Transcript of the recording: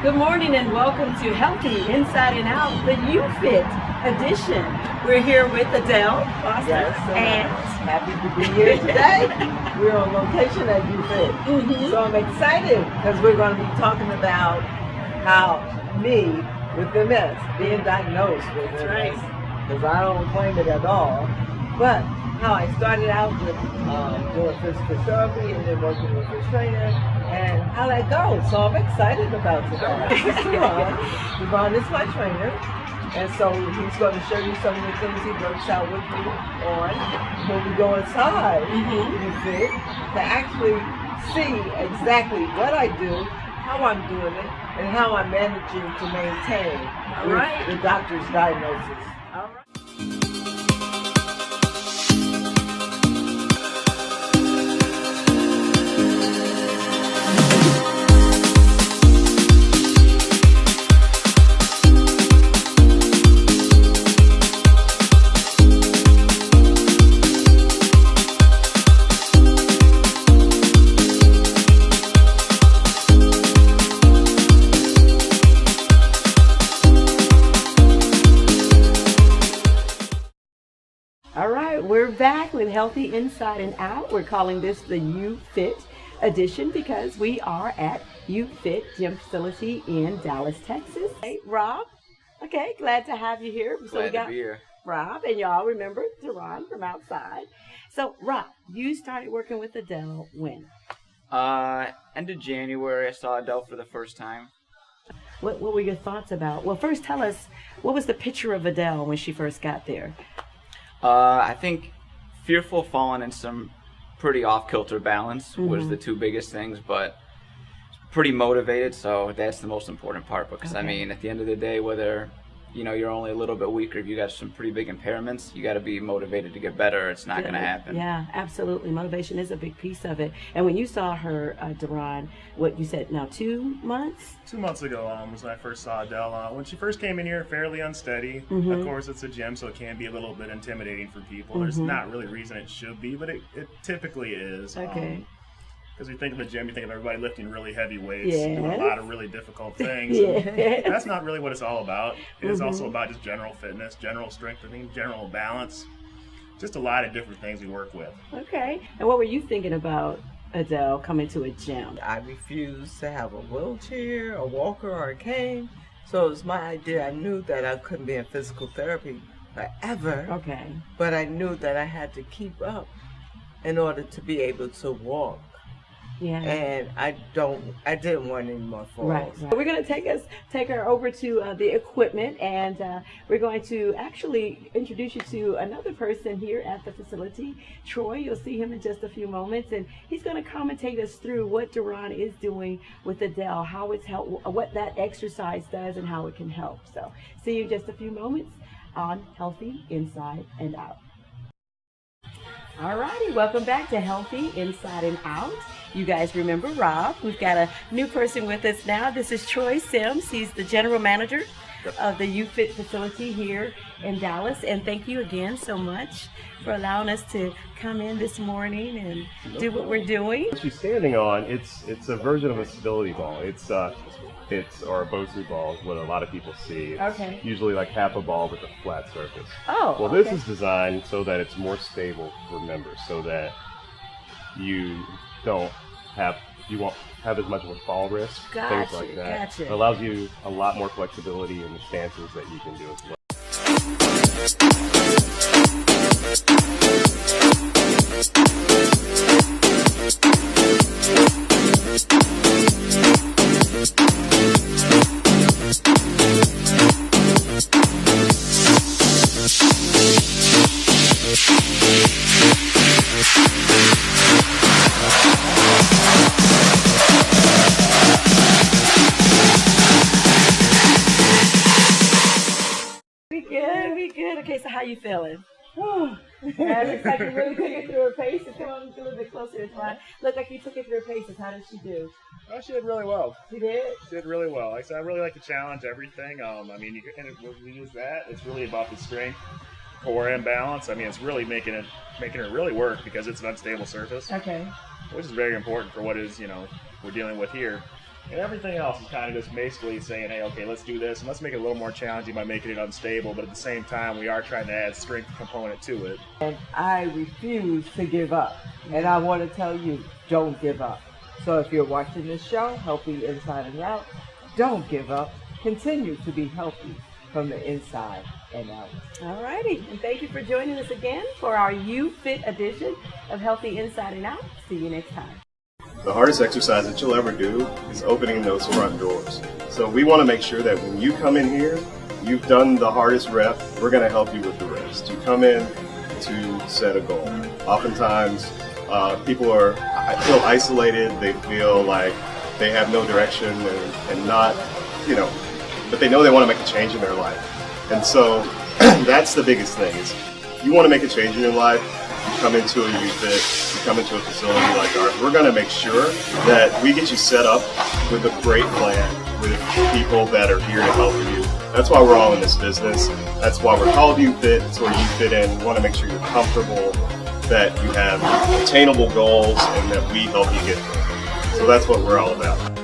Good morning and welcome to Healthy Inside and Out, the YouFit edition. We're here with Adele and happy to be here today. We're on location at YouFit. So I'm excited because we're going to be talking about how me with MS, being diagnosed with MS, because I don't claim it at all, but how I started out with doing physical therapy and then working with a trainer and how that goes. So I'm excited about today. This is Devon. Devon is my trainer. And so he's going to show you some of the things he works out with me on when we go inside YouFit to actually see exactly what I do, how I'm doing it, and how I'm managing to maintain the doctor's diagnosis. All right. We're back with Healthy Inside and Out. We're calling this the YouFit edition because we are at YouFit Gym Facility in Dallas, Texas. Hey, Rob. Okay, glad to have you here. So glad to be here. Rob, and y'all remember Duran from outside. So, Rob, you started working with Adele when? End of January, I saw Adele for the first time. What were your thoughts about? Well, first tell us, what was the picture of Adele when she first got there? I think fearful of falling in some pretty off-kilter balance was the two biggest things, but pretty motivated, so that's the most important part because, I mean, at the end of the day, whether, you know, you're only a little bit weaker, if you got some pretty big impairments, you got to be motivated to get better. It's not going to happen. Yeah, absolutely. Motivation is a big piece of it. And when you saw her, Duran, what you said now, 2 months? 2 months ago was when I first saw Adele. When she first came in here, fairly unsteady. Of course, it's a gym, so it can be a little bit intimidating for people. There's not really a reason it should be, but it typically is. Okay. Because you think of a gym, you think of everybody lifting really heavy weights, doing a lot of really difficult things. That's not really what it's all about. It's also about just general fitness, general strengthening, general balance. Just a lot of different things we work with. Okay. And what were you thinking about Adele coming to a gym? I refused to have a wheelchair, a walker, or a cane. So it was my idea. I knew that I couldn't be in physical therapy forever. Okay. But I knew that I had to keep up in order to be able to walk. Yeah. And I didn't want any more falls. Right. We're going to take her over to the equipment, and we're going to actually introduce you to another person here at the facility, Troy. You'll see him in just a few moments, and he's going to commentate us through what Duran is doing with Adele, how it's what that exercise does, and how it can help. So, see you in just a few moments on Healthy Inside and Out. All righty, welcome back to Healthy Inside and Out. You guys remember Rob. We've got a new person with us now. This is Troy Sims. He's the general manager of the YouFit facility here in Dallas. And thank you again so much for allowing us to come in this morning and do what we're doing. What she's standing on, it's a version of a stability ball. It's or a Bosu ball is what a lot of people see. It's usually like half a ball with a flat surface. Oh, well, this is designed so that it's more stable for members, so that you won't have as much of a fall risk, things like that. Gotcha. It allows you a lot more flexibility in the stances that you can do as well. We good. Okay, so how you feeling? It looks like you really took it through her paces. Come on, a little bit closer to Twine. Look like you took it through her paces. How did she do? Oh, she did really well. She did? She did really well. Like I said, I really like to challenge everything. I mean, when we use that, it's really about the strength, core, and balance. I mean, it's really making it really work because it's an unstable surface. Okay. Which is very important for what is, we're dealing with here. And everything else is kind of just basically saying, hey, okay, let's do this, and let's make it a little more challenging by making it unstable, but at the same time, we are trying to add strength component to it. And I refuse to give up. And I want to tell you, don't give up. So if you're watching this show, Healthy Inside and Out, don't give up. Continue to be healthy from the inside and out. All righty. And thank you for joining us again for our YouFit edition of Healthy Inside and Out. See you next time. The hardest exercise that you'll ever do is opening those front doors. So we want to make sure that when you come in here, you've done the hardest rep. We're going to help you with the rest. You come in to set a goal. Oftentimes, people feel isolated. They feel like they have no direction and not, but they know they want to make a change in their life. And so that's the biggest thing is you want to make a change in your life. You come into a YouFit, you come into a facility like ours, we're going to make sure that we get you set up with a great plan with people that are here to help you. That's why we're all in this business. That's why we're called YouFit. It's where you fit in. We want to make sure you're comfortable, that you have attainable goals, and that we help you get there. So that's what we're all about.